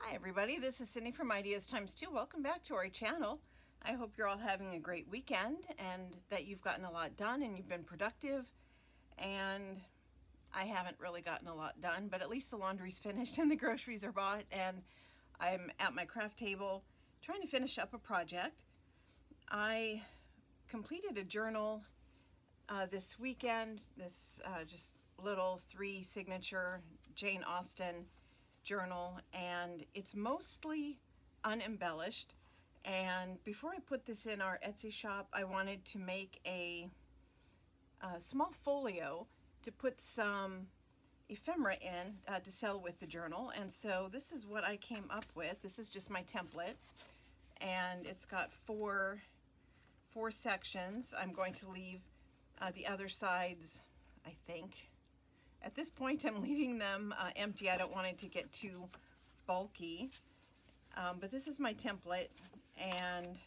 Hi everybody, this is Cindy from Ideas Times 2. Welcome back to our channel. I hope you're all having a great weekend and that you've gotten a lot done and you've been productive. And I haven't really gotten a lot done, but at least the laundry's finished and the groceries are bought, and I'm at my craft table trying to finish up a project. I completed a journal this weekend, this just little 3 signature Jane Austen journal, and it's mostly unembellished. And before I put this in our Etsy shop, I wanted to make a small folio to put some ephemera in to sell with the journal. And so this is what I came up with. This is just my template, and it's got four sections. I'm going to leave the other sides, I think. At this point, I'm leaving them empty. I don't want it to get too bulky. But this is my template, and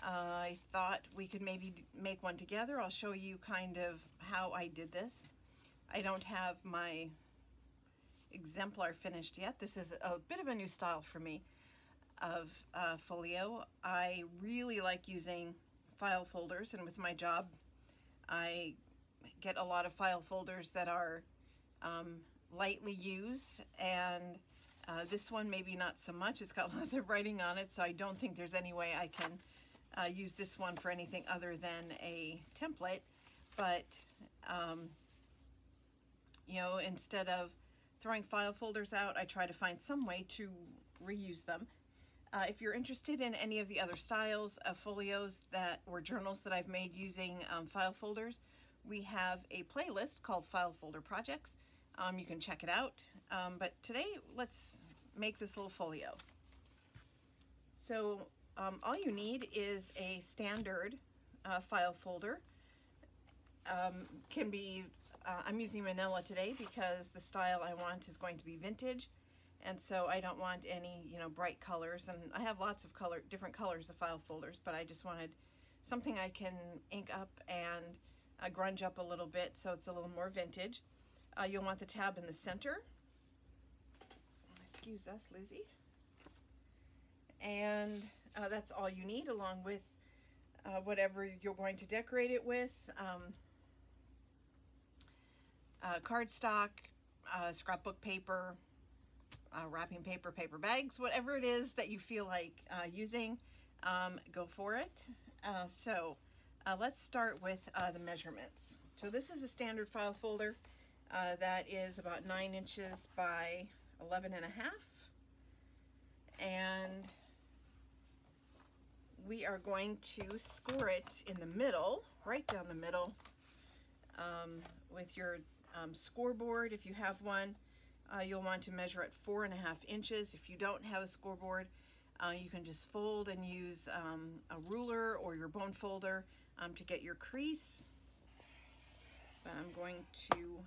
I thought we could maybe make one together. I'll show you kind of how I did this. I don't have my exemplar finished yet. This is a bit of a new style for me of Folio. I really like using file folders, and with my job, I get a lot of file folders that are lightly used, and this one maybe not so much. It's got lots of writing on it, so I don't think there's any way I can use this one for anything other than a template. But you know, instead of throwing file folders out, I try to find some way to reuse them. If you're interested in any of the other styles of folios or journals that I've made using file folders, we have a playlist called File Folder Projects. You can check it out. But today, let's make this little folio. So all you need is a standard file folder. Can be, I'm using manila today because the style I want is going to be vintage. And so I don't want any, you know, bright colors. And I have lots of different colors of file folders, but I just wanted something I can ink up and grunge up a little bit so it's a little more vintage. You'll want the tab in the center. Excuse us, Lizzie. And that's all you need, along with whatever you're going to decorate it with. Cardstock, scrapbook paper, wrapping paper, paper bags, whatever it is that you feel like using, go for it. Let's start with the measurements. So this is a standard file folder that is about 9 inches by 11.5, and we are going to score it in the middle, right down the middle, with your scoreboard. If you have one, you'll want to measure at 4.5 inches. If you don't have a scoreboard, you can just fold and use a ruler or your bone folder to get your crease. But I'm going to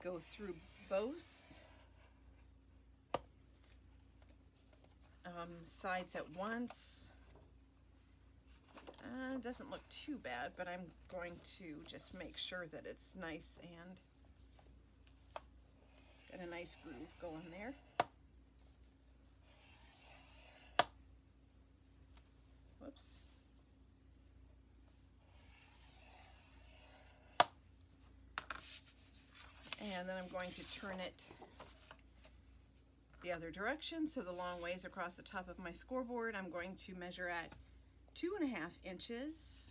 go through both sides at once. Doesn't look too bad, but I'm going to just make sure that it's nice and get a nice groove going there. Whoops. And then I'm going to turn it the other direction, so the long ways across the top of my scoreboard. I'm going to measure at 2.5 inches.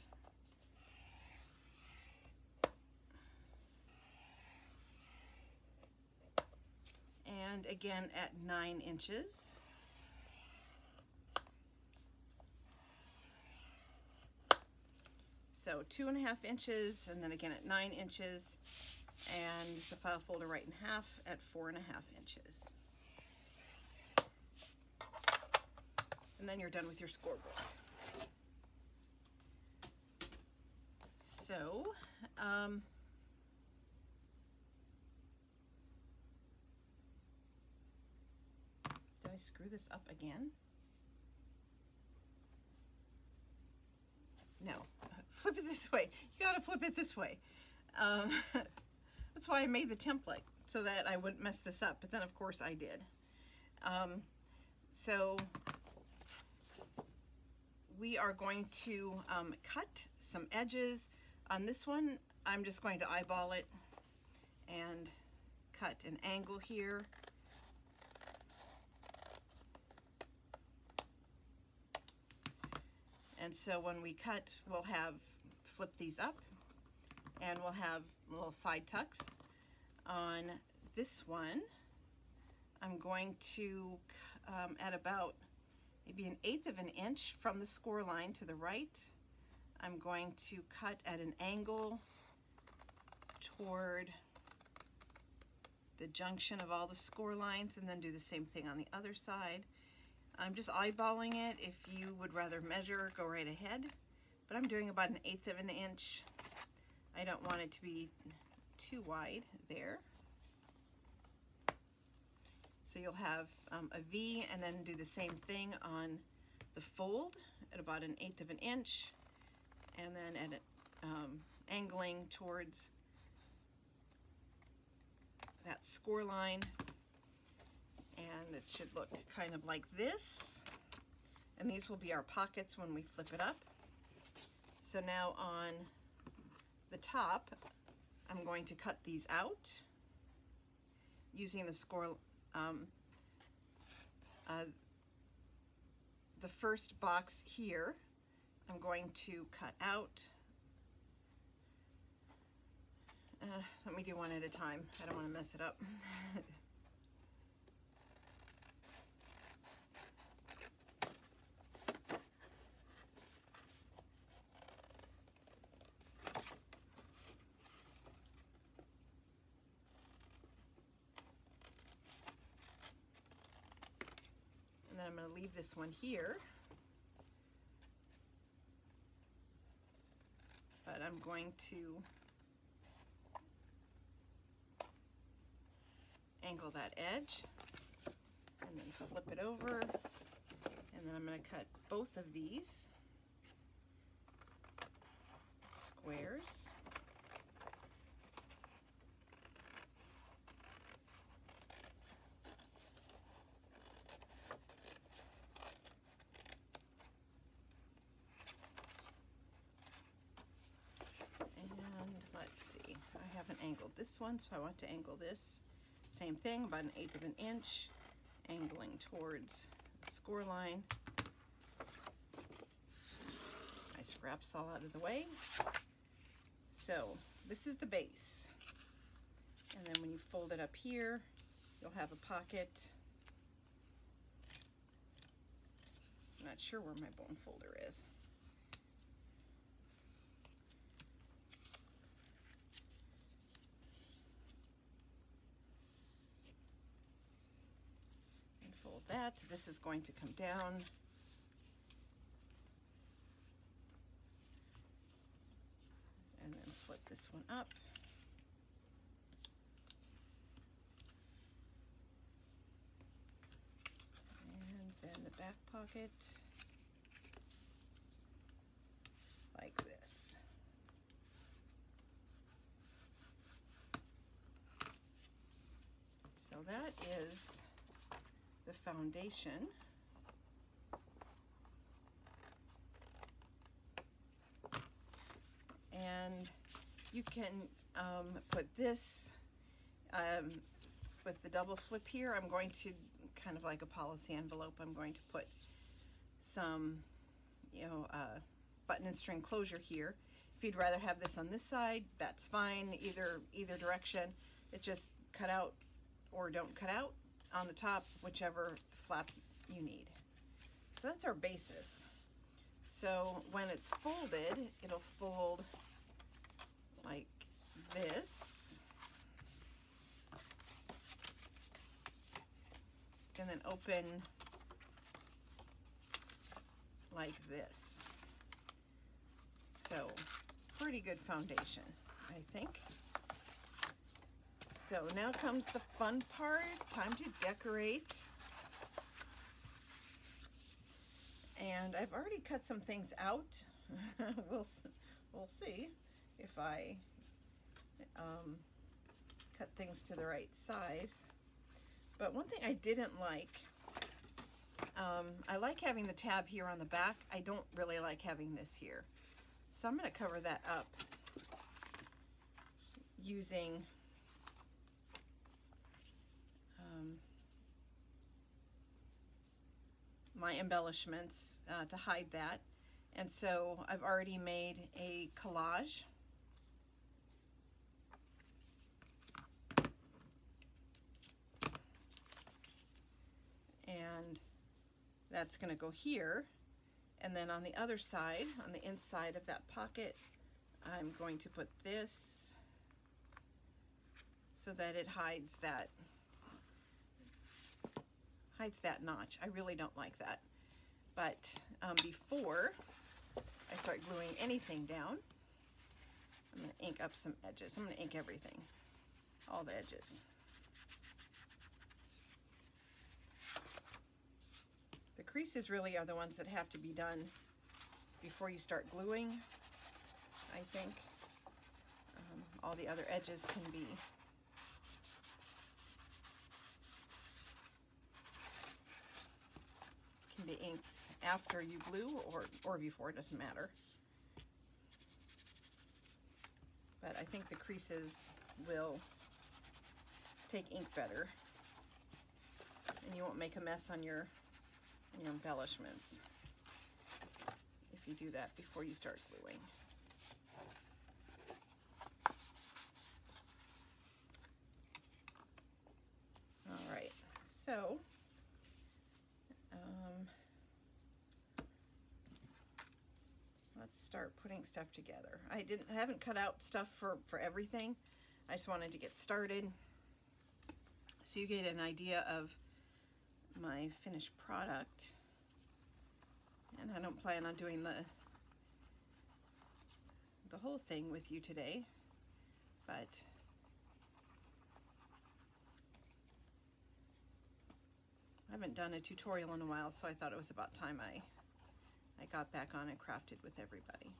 And again at 9 inches. So 2.5 inches, and then again at 9 inches, and the file folder right in half at 4.5 inches. And then you're done with your scoreboard. So, did I screw this up again? No, flip it this way. You gotta flip it this way. That's why I made the template, so that I wouldn't mess this up, but then of course I did. So we are going to cut some edges. On this one, I'm just going to eyeball it and cut an angle here. And so when we cut, we'll have flip these up and we'll have little side tucks. On this one, I'm going to, at about maybe 1/8 of an inch from the score line to the right, I'm going to cut at an angle toward the junction of all the score lines, and then do the same thing on the other side. I'm just eyeballing it. If you would rather measure, go right ahead, but I'm doing about 1/8 of an inch. I don't want it to be too wide there. So you'll have a V, and then do the same thing on the fold at about 1/8 of an inch, and then at it, angling towards that score line, and it should look kind of like this. And these will be our pockets when we flip it up. So now on the top, I'm going to cut these out using the score. The first box here, I'm going to cut out. Let me do one at a time. I don't want to mess it up. And then I'm going to leave this one here. But I'm going to angle that edge and then flip it over, and then I'm going to cut both of these squares. And let's see, I haven't angled this one, so I want to angle this. Same thing, about 1/8 of an inch, angling towards the score line. My scraps all out of the way. So this is the base. And then when you fold it up here, you'll have a pocket. I'm not sure where my bone folder is. Fold that. This is going to come down. And then flip this one up. And then the back pocket, like this. So that is the foundation. And you can put this with the double flip here. I'm going to, kind of like a policy envelope, I'm going to put some, button and string closure here. If you'd rather have this on this side, that's fine. Either direction. It's just cut out or don't cut out on the top, whichever flap you need. So that's our basis. So when it's folded, it'll fold like this, and then open like this. So pretty good foundation, I think. So now comes the fun part, time to decorate. And I've already cut some things out. we'll see if I cut things to the right size. But one thing I didn't like I like having the tab here on the back. I don't really like having this here. So I'm going to cover that up using my embellishments to hide that. And so I've already made a collage. And that's going to go here. And then on the other side, on the inside of that pocket, I'm going to put this so that it hides that notch. I really don't like that. But before I start gluing anything down, I'm going to ink up some edges. I'm going to ink everything, all the edges. The creases really are the ones that have to be done before you start gluing, I think. All the other edges can be inked after you glue or before, it doesn't matter. But I think the creases will take ink better, and you won't make a mess on your embellishments if you do that before you start gluing. All right, so let's start putting stuff together. I haven't cut out stuff for everything. I just wanted to get started so you get an idea of my finished product. And I don't plan on doing the whole thing with you today, but I haven't done a tutorial in a while, so I thought it was about time I got back on and crafted with everybody.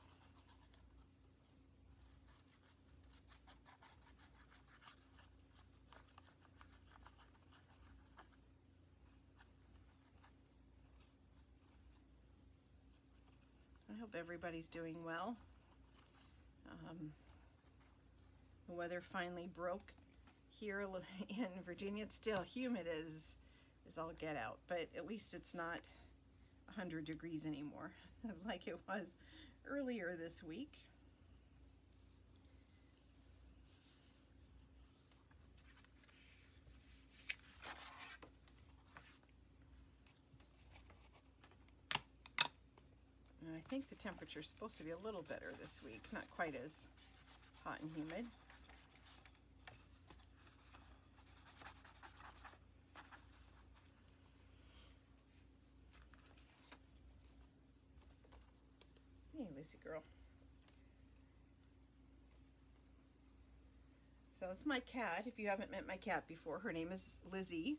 I hope everybody's doing well. The weather finally broke here in Virginia. It's still humid as all get out, but at least it's not 100 degrees anymore like it was earlier this week. And I think the temperature is supposed to be a little better this week, not quite as hot and humid. Hey, Lucy girl. So it's my cat. If you haven't met my cat before, her name is Lizzie,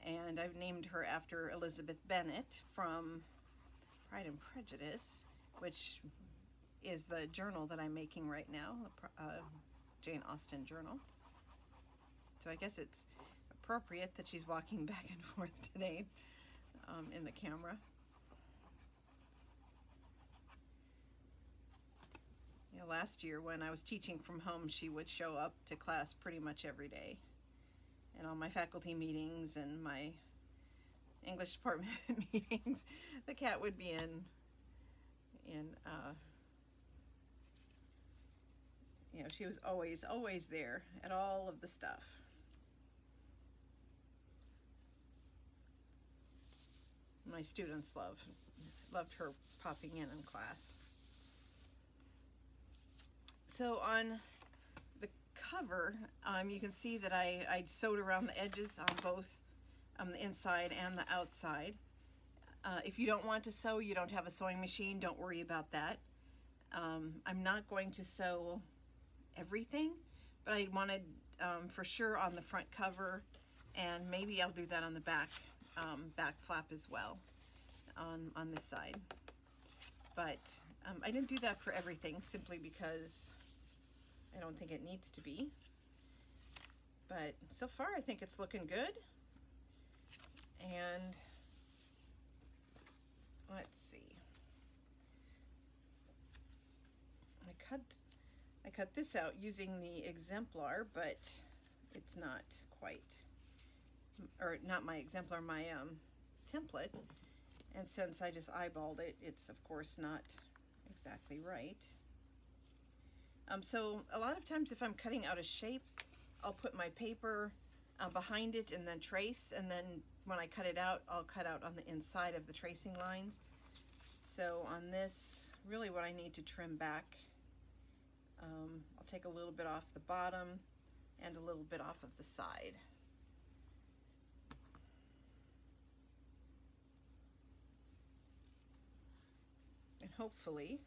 and I've named her after Elizabeth Bennet from Pride and Prejudice, which is the journal that I'm making right now, the Jane Austen journal. So I guess it's appropriate that she's walking back and forth today in the camera. You know, last year when I was teaching from home, she would show up to class pretty much every day. And all my faculty meetings and my English department meetings, the cat would be in you know, she was always there at all of the stuff. My students loved her popping in class. So on the cover, you can see that I sewed around the edges on both the inside and the outside. If you don't want to sew, you don't have a sewing machine, don't worry about that. I'm not going to sew everything, but I wanted for sure on the front cover, and maybe I'll do that on the back flap as well on this side. But I didn't do that for everything simply because I don't think it needs to be. But so far I think it's looking good, and let's see. I cut this out using the exemplar, but it's not quite, or not my exemplar, my template. And since I just eyeballed it, it's of course not exactly right. So a lot of times if I'm cutting out a shape, I'll put my paper behind it and then trace, and then when I cut it out, I'll cut out on the inside of the tracing lines. So on this, really what I need to trim back, I'll take a little bit off the bottom and a little bit off of the side. And hopefully,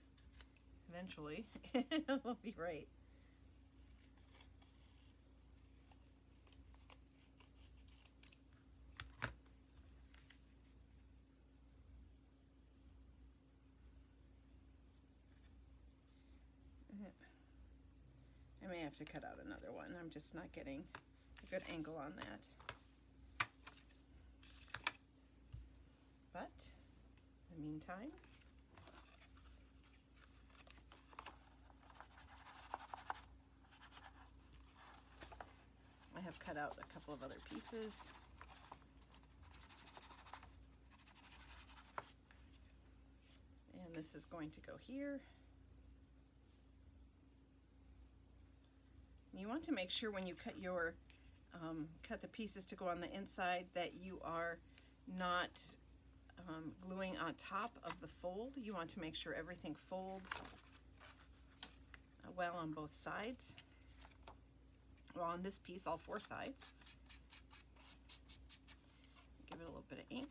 eventually, it'll be right. I may have to cut out another one. I'm just not getting a good angle on that. But in the meantime, I have cut out a couple of other pieces. And this is going to go here. You want to make sure when you cut your cut the pieces to go on the inside that you are not gluing on top of the fold. You want to make sure everything folds well on both sides. Well, on this piece, all four sides. Give it a little bit of ink.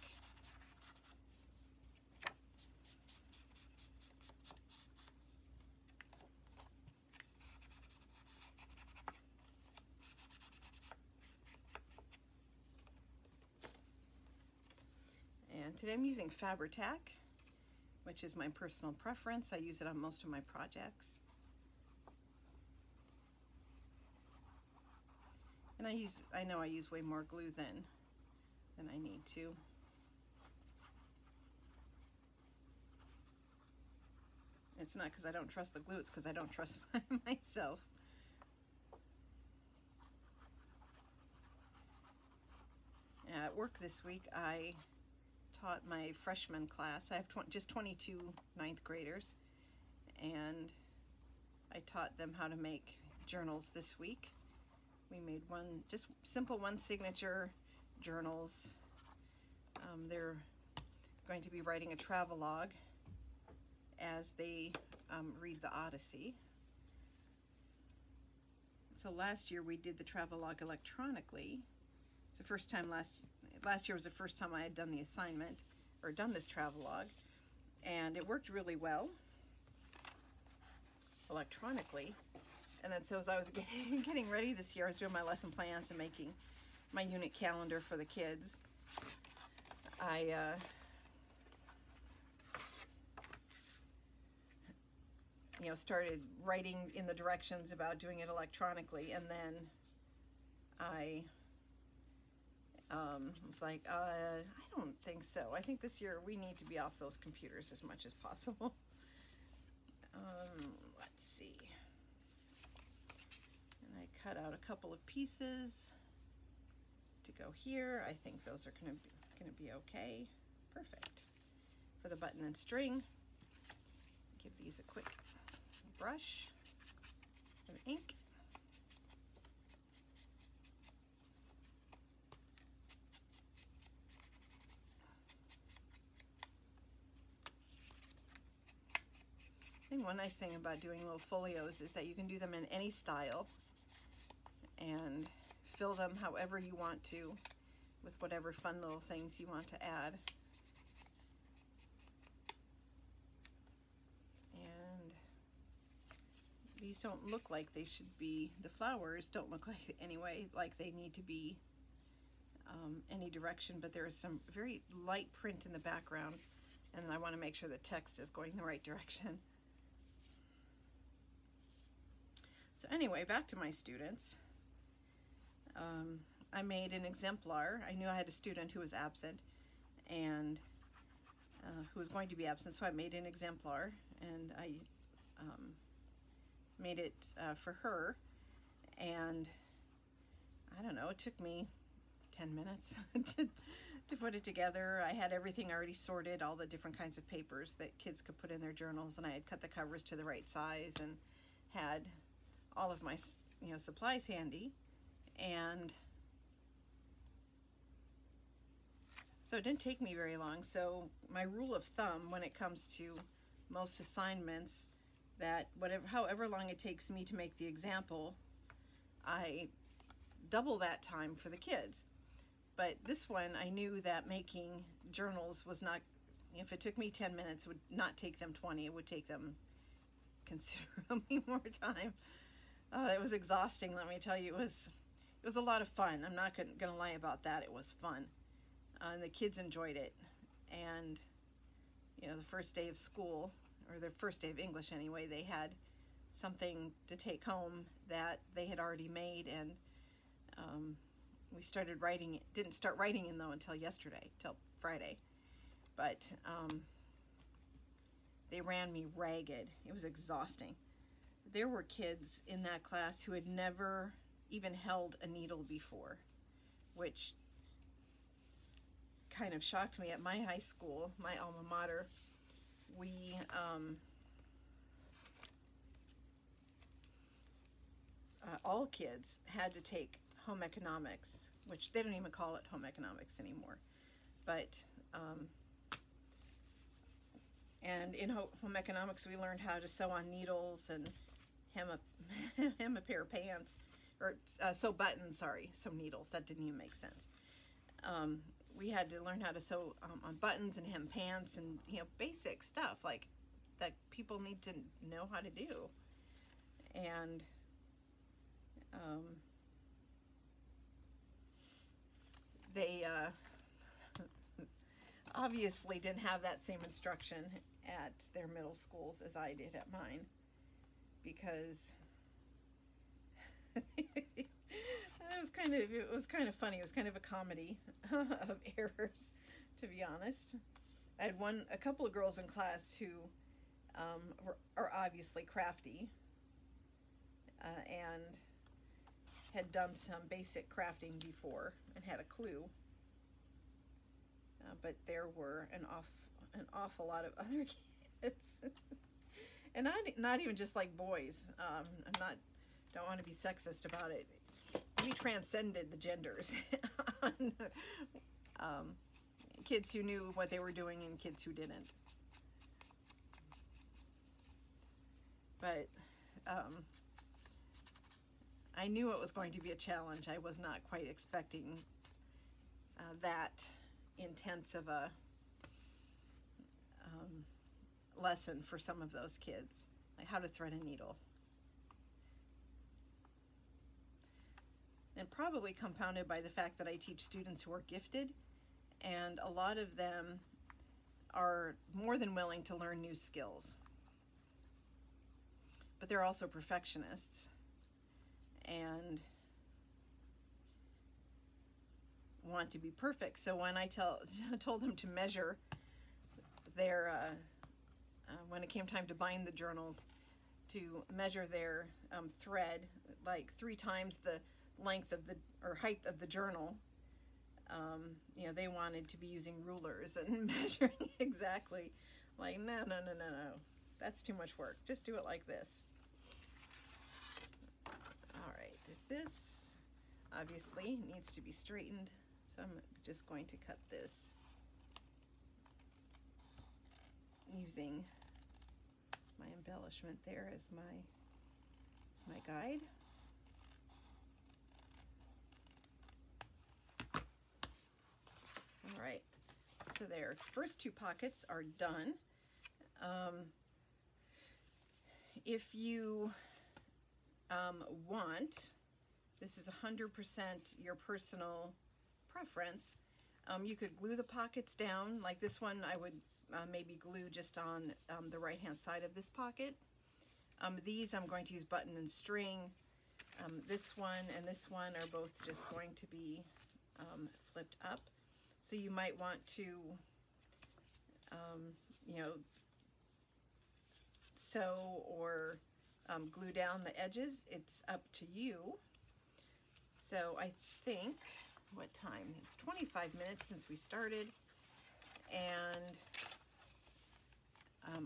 And today I'm using Fabri-Tac, which is my personal preference. I use it on most of my projects. And I know I use way more glue than I need to. It's not because I don't trust the glue, it's because I don't trust myself. At work this week, I taught my freshman class. I have just 22 ninth graders, and I taught them how to make journals this week. We made just simple one signature journals. They're going to be writing a travelogue as they read the Odyssey. So last year we did the travelogue electronically. It's the first time last year was the first time I had done the assignment or done this travelogue, and it worked really well electronically. And then so as I was getting ready this year, I was doing my lesson plans and making my unit calendar for the kids. I started writing in the directions about doing it electronically, and then I was like, I don't think so. I think this year we need to be off those computers as much as possible. Let's see. And I cut out a couple of pieces to go here. I think those are going to be okay. Perfect. For the button and string, give these a quick brush of ink. And one nice thing about doing little folios is that you can do them in any style and fill them however you want to with whatever fun little things you want to add. And these don't look like they should be, the flowers don't look like anyway, like they need to be any direction, but there is some very light print in the background, and I want to make sure the text is going the right direction. So anyway, back to my students. I made an exemplar. I knew I had a student who was absent, and who was going to be absent, so I made an exemplar, and I made it for her, and I don't know, it took me 10 minutes to put it together. I had everything already sorted, all the different kinds of papers that kids could put in their journals, and I had cut the covers to the right size and had all of my supplies handy. And so it didn't take me very long. So my rule of thumb when it comes to most assignments, that however long it takes me to make the example, I double that time for the kids. But this one, I knew that making journals was not, if it took me 10 minutes, it would not take them 20. It would take them considerably more time. It was exhausting, let me tell you. It was a lot of fun. I'm not going to lie about that. It was fun. And the kids enjoyed it. And, the first day of school, or the first day of English anyway, they had something to take home that they had already made, and we started writing it. Didn't start writing in though until yesterday, till Friday. But they ran me ragged. It was exhausting. There were kids in that class who had never even held a needle before, which kind of shocked me. At my high school, my alma mater, we all kids had to take home economics, which they don't even call it home economics anymore. But and in home economics, we learned how to sew on needles and hem a pair of pants, or sew buttons. Sorry, sew needles. That didn't even make sense. We had to learn how to sew on buttons and hem pants, and basic stuff like that people need to know how to do. And they obviously didn't have that same instruction at their middle schools as I did at mine, because it was kind of funny. It was kind of a comedy of errors, to be honest. I had a couple of girls in class who are obviously crafty and had done some basic crafting before and had a clue. But there were an awful lot of other kids, and not even just like boys. Don't want to be sexist about it. We transcended the genders on kids who knew what they were doing and kids who didn't. But I knew it was going to be a challenge. I was not quite expecting that intense of a lesson for some of those kids, like how to thread a needle. And probably compounded by the fact that I teach students who are gifted, and a lot of them are more than willing to learn new skills. But they're also perfectionists and want to be perfect. So when I told them to measure their, when it came time to bind the journals, to measure their thread like 3 times the length of height of the journal, they wanted to be using rulers and measuring exactly. Like, no, that's too much work. Just do it like this. All right, this obviously needs to be straightened, so I'm just going to cut this using my embellishment there as my guide. All right, so their first 2 pockets are done. If you want, this is 100% your personal preference, you could glue the pockets down. Like this one, I would maybe glue just on the right hand side of this pocket. These I'm going to use button and string. This one and this one are both just going to be flipped up. So you might want to you know, sew or glue down the edges. It's up to you. So I think, what time? It's 25 minutes since we started, and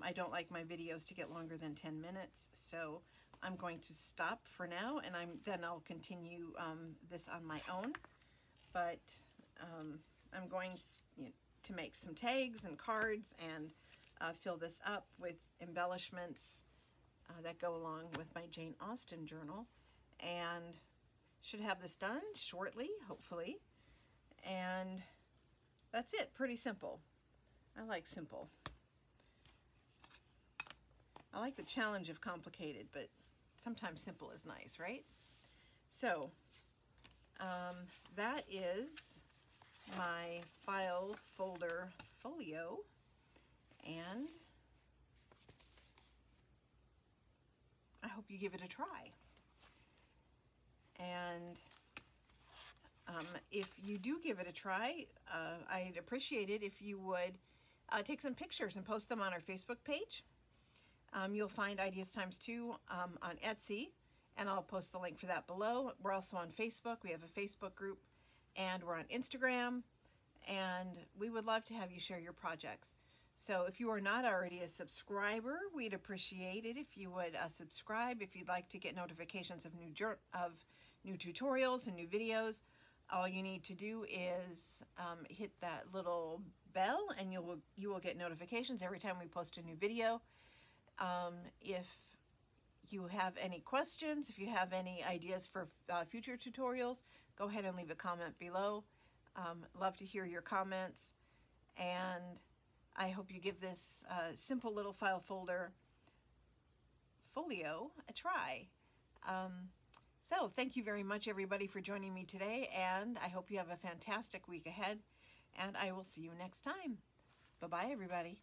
I don't like my videos to get longer than 10 minutes, so I'm going to stop for now, and then I'll continue this on my own. But I'm going to make some tags and cards and fill this up with embellishments that go along with my Jane Austen journal, and should have this done shortly, hopefully. And that's it. Pretty simple. I like simple. I like the challenge of complicated, but sometimes simple is nice, right? So that is my file folder folio, and I hope you give it a try. And if you do give it a try, I'd appreciate it if you would take some pictures and post them on our Facebook page. You'll find Ideas Times 2 on Etsy, and I'll post the link for that below. We're also on Facebook. We have a Facebook group, and we're on Instagram, and we would love to have you share your projects. So if you are not already a subscriber, we'd appreciate it if you would subscribe. If you'd like to get notifications of new tutorials and new videos, all you need to do is hit that little bell, and you will get notifications every time we post a new video. If you have any questions, if you have any ideas for future tutorials, go ahead and leave a comment below. Love to hear your comments, and I hope you give this simple little file folder folio a try. So thank you very much, everybody, for joining me today, and I hope you have a fantastic week ahead, and I will see you next time. Bye-bye, everybody.